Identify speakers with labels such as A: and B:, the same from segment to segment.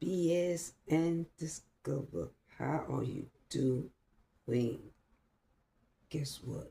A: BS and discover. How are you doing? Guess what?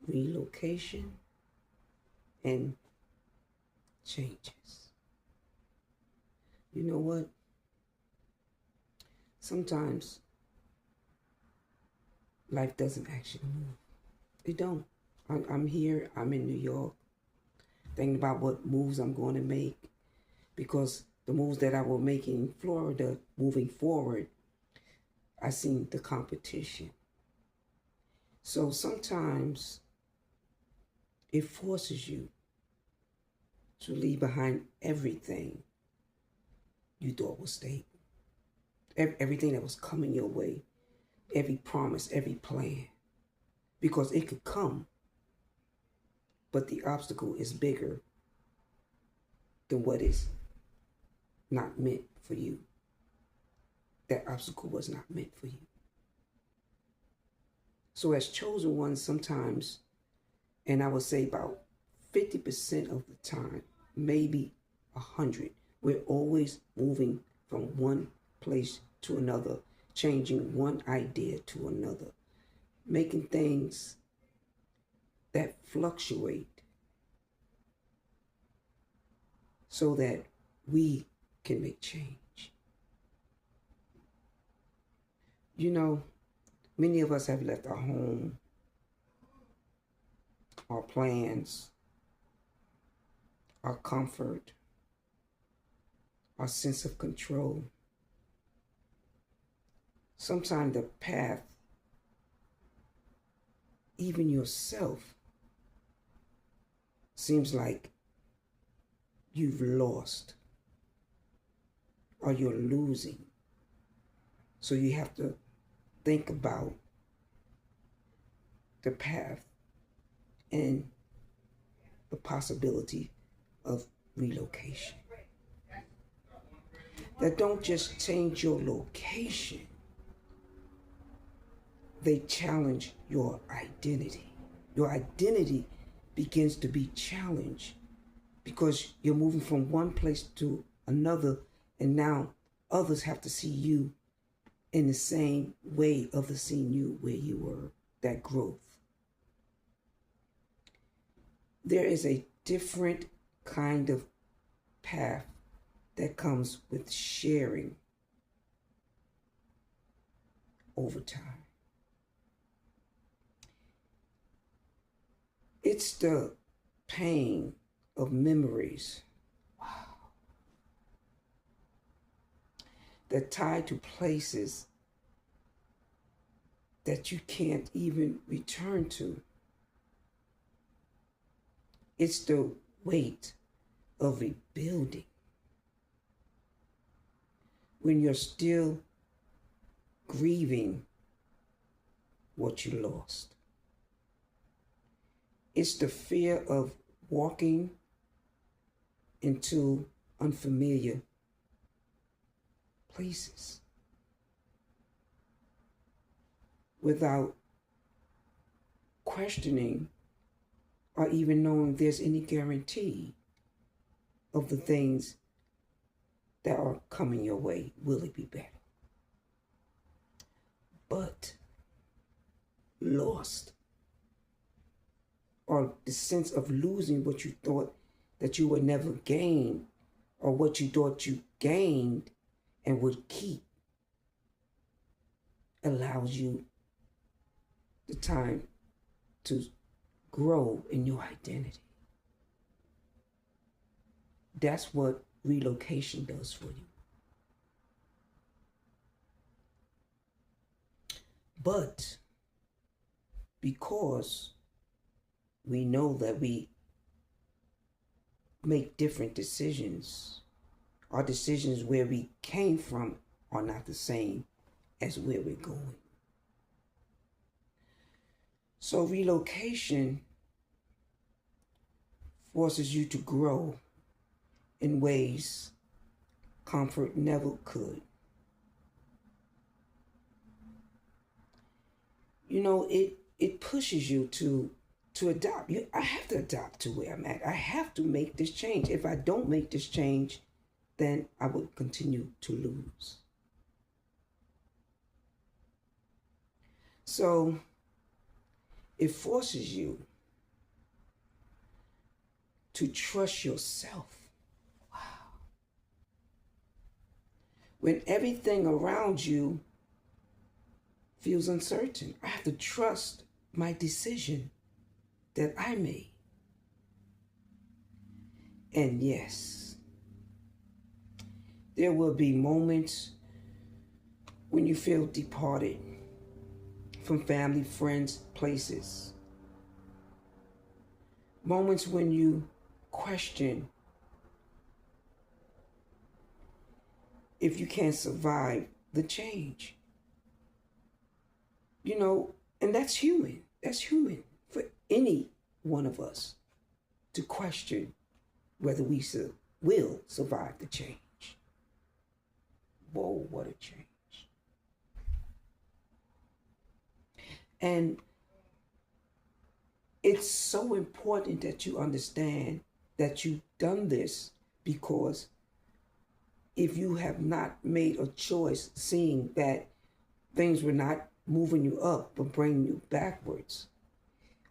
A: Relocation and changes. You know what? Sometimes life doesn't actually move. It don't. I'm here. I'm in New York, thinking about what moves I'm going to make, because the moves that I will make in Florida moving forward, I seen the competition. So sometimes it forces you to leave behind everything you thought was stable, everything that was coming your way, every promise, every plan, because it could come, but the obstacle is bigger than what is not meant for you. That obstacle was not meant for you. So as chosen ones, sometimes, and I would say about 50% of the time, maybe 100, we're always moving from one place to another, changing one idea to another, making things that fluctuate so that we can make change. You know, many of us have left our home, our plans, our comfort, our sense of control. Sometimes the path, even yourself, seems like you've lost or you're losing. So you have to think about the path and the possibility of relocation. That don't just change your location, they challenge your identity. Your identity begins to be challenged because you're moving from one place to another, and now others have to see you in the same way others seen you where you were, that growth. There is a different kind of path that comes with sharing over time. It's the pain of memories that tie to places that you can't even return to. It's the weight of rebuilding when you're still grieving what you lost. It's the fear of walking into unfamiliar places without questioning or even knowing there's any guarantee of the things that are coming your way. Will it be better? But lost, or the sense of losing what you thought that you would never gain, or what you thought you gained and would keep, allows you the time to grow in your identity. That's what relocation does for you. But because we know that we make different decisions, our decisions where we came from are not the same as where we're going. So relocation forces you to grow in ways comfort never could. You know, it pushes you to adopt. I have to adopt to where I'm at. I have to make this change. If I don't make this change, then I would continue to lose. So it forces you to trust yourself. Wow. When everything around you feels uncertain, I have to trust my decision that I made. And yes, there will be moments when you feel departed from family, friends, places. Moments when you question if you can survive the change. You know, and that's human. That's human for any one of us to question whether we will survive the change. Whoa, what a change. And it's so important that you understand that you've done this, because if you have not made a choice, seeing that things were not moving you up but bringing you backwards,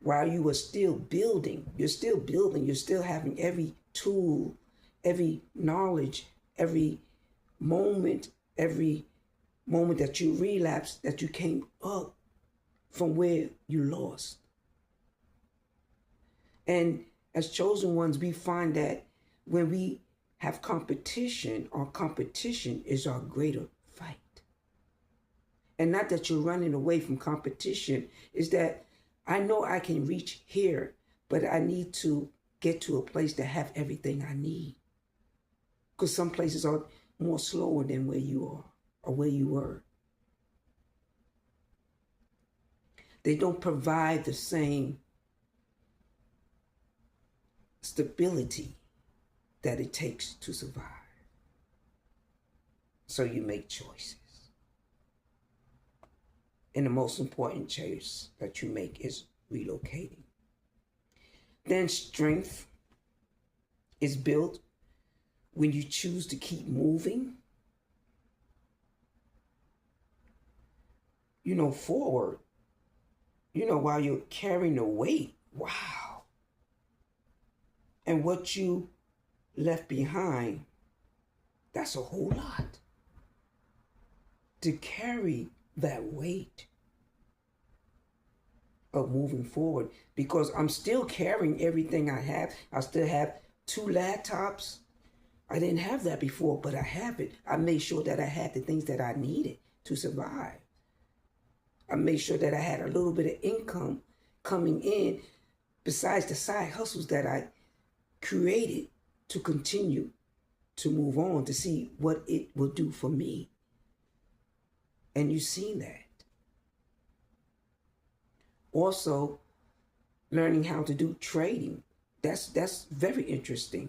A: while you were still building, you're still having every tool, every knowledge, every moment that you relapsed, that you came up from where you lost. And as chosen ones, we find that when we have competition, our competition is our greater fight. And not that you're running away from competition, is that I know I can reach here, but I need to get to a place to have everything I need. Because some places are more slower than where you are or where you were. They don't provide the same stability that it takes to survive. So you make choices. And the most important choice that you make is relocating. Then strength is built when you choose to keep moving, forward, while you're carrying the weight. Wow. And what you left behind, that's a whole lot. To carry that weight of moving forward, because I'm still carrying everything I have. I still have 2 laptops. I didn't have that before, but I have it. I made sure that I had the things that I needed to survive. I made sure that I had a little bit of income coming in besides the side hustles that I created to continue to move on, to see what it will do for me. And you've seen that. Also, learning how to do trading. That's very interesting.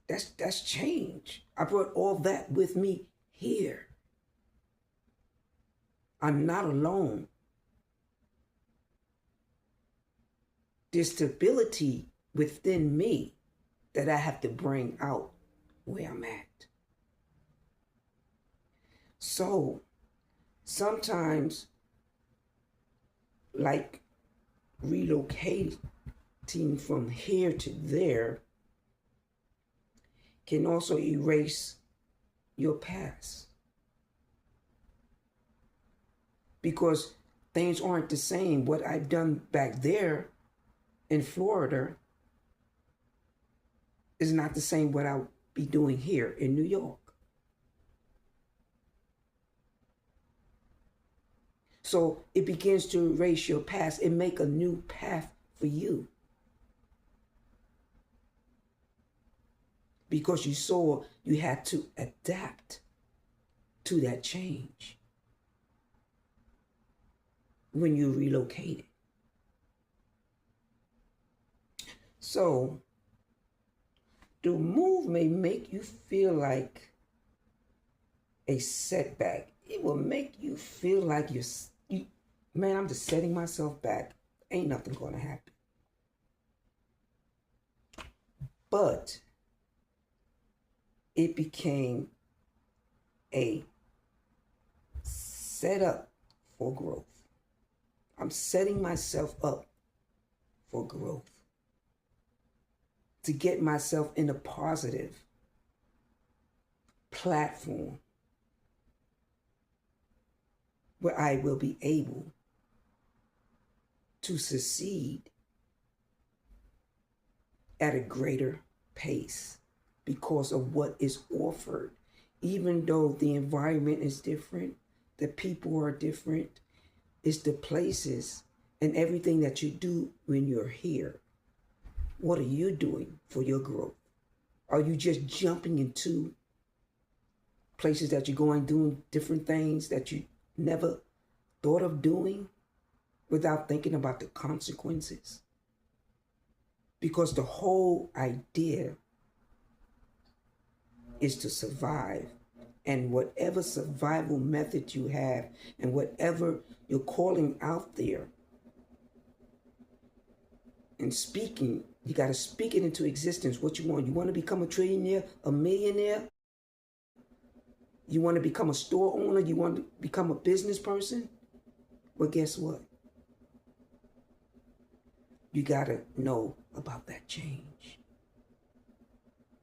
A: That's change. I brought all that with me here. I'm not alone. There's stability within me that I have to bring out where I'm at. So sometimes, like relocating from here to there can also erase your past, because things aren't the same. What I've done back there in Florida is not the same what I'll be doing here in New York. So it begins to erase your past and make a new path for you. Because you saw you had to adapt to that change when you relocated. So the move may make you feel like a setback. It will make you feel like man, I'm just setting myself back. Ain't nothing going to happen. But it became a setup for growth. I'm setting myself up for growth, to get myself in a positive platform where I will be able to succeed at a greater pace because of what is offered. Even though the environment is different, the people are different, it's the places and everything that you do when you're here. What are you doing for your growth? Are you just jumping into places that you're going, doing different things that you never thought of doing without thinking about the consequences? Because the whole idea is to survive. And whatever survival method you have and whatever you're calling out there and speaking, you got to speak it into existence. What you want. You want to become a trillionaire, a millionaire? You want to become a store owner? You want to become a business person? Well, guess what? You got to know about that change.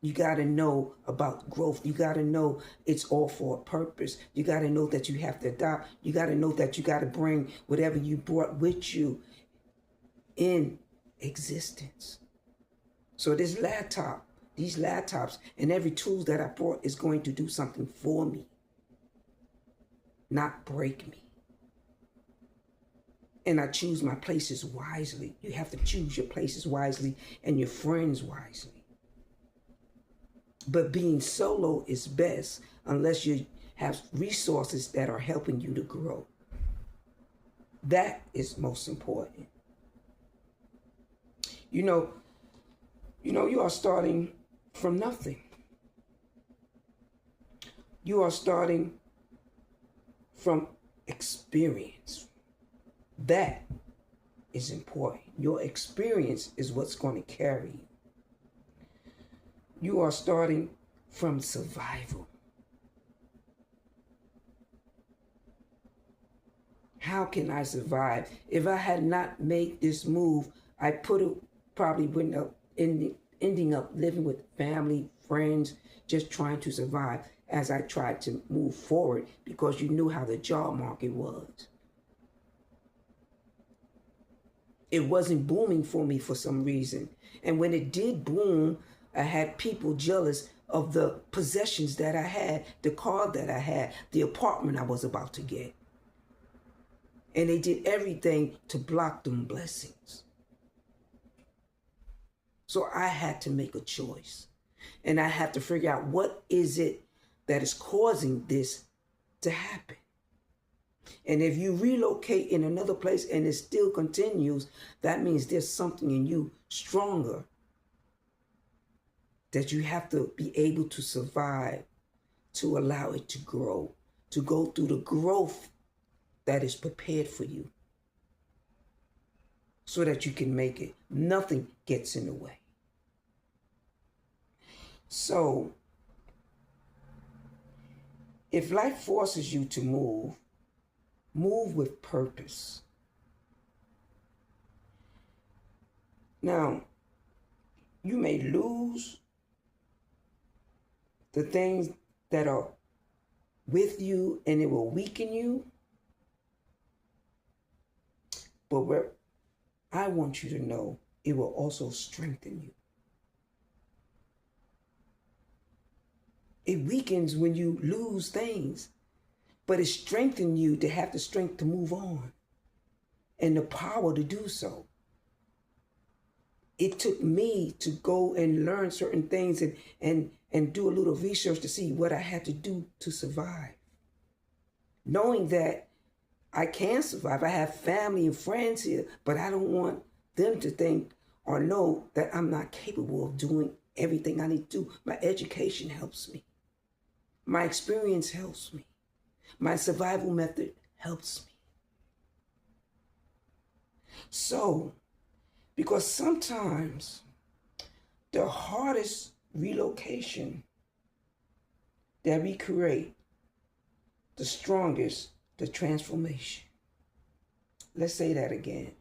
A: You got to know about growth. You got to know it's all for a purpose. You got to know that you have to adopt. You got to know that you got to bring whatever you brought with you in existence. So these laptops and every tool that I brought is going to do something for me, not break me. And I choose my places wisely. You have to choose your places wisely and your friends wisely. But being solo is best unless you have resources that are helping you to grow. That is most important. You are starting from nothing. You are starting from experience. That is important. Your experience is what's going to carry you. You are starting from survival. How can I survive? If I had not made this move, I probably wouldn't have ending up living with family, friends, just trying to survive as I tried to move forward because you knew how the job market was. It wasn't booming for me for some reason. And when it did boom, I had people jealous of the possessions that I had, the car that I had, the apartment I was about to get. And they did everything to block them blessings. So I had to make a choice. And I had to figure out what is it that is causing this to happen. And if you relocate in another place and it still continues, that means there's something in you stronger that you have to be able to survive, to allow it to grow, to go through the growth that is prepared for you so that you can make it. Nothing gets in the way. So, if life forces you to move with purpose. Now, you may lose the things that are with you and it will weaken you. But where I want you to know, it will also strengthen you. It weakens when you lose things, but it strengthens you to have the strength to move on and the power to do so. It took me to go and learn certain things and do a little research to see what I had to do to survive. Knowing that I can survive. I have family and friends here, but I don't want them to think or know that I'm not capable of doing everything I need to do. My education helps me. My experience helps me. My survival method helps me. So, because sometimes the hardest relocation that we create, the strongest the transformation. Let's say that again.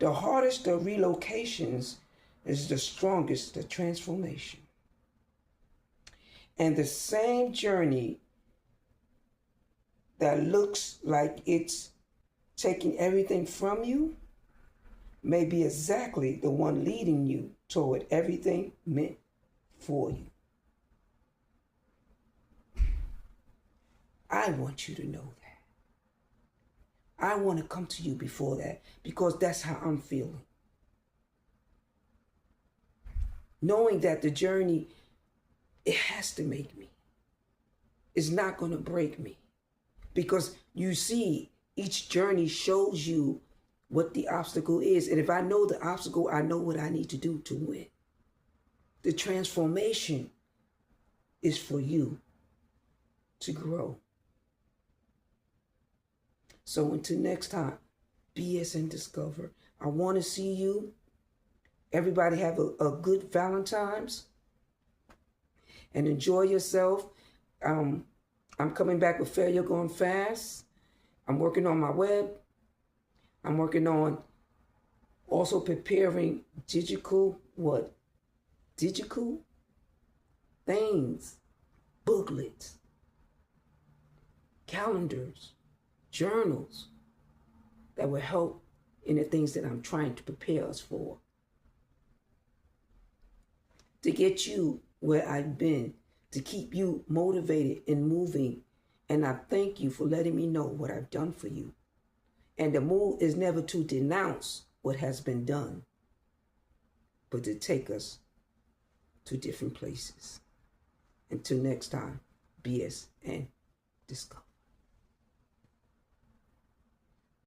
A: The hardest the relocations is the strongest the transformation. And the same journey that looks like it's taking everything from you may be exactly the one leading you toward everything meant for you. I want you to know that. I want to come to you before that because that's how I'm feeling. Knowing that the journey, it has to make me. It's not going to break me. Because you see, each journey shows you what the obstacle is. And if I know the obstacle, I know what I need to do to win. The transformation is for you to grow. So until next time, BS and Discover. I want to see you. Everybody have a good Valentine's and enjoy yourself. I'm coming back with Failure Going Fast. I'm working on my web. I'm working on also preparing digital things, booklets, calendars, journals that will help in the things that I'm trying to prepare us for. To get you where I've been, to keep you motivated and moving. And I thank you for letting me know what I've done for you. And the move is never to denounce what has been done, but to take us to different places. Until next time, BS and Discover.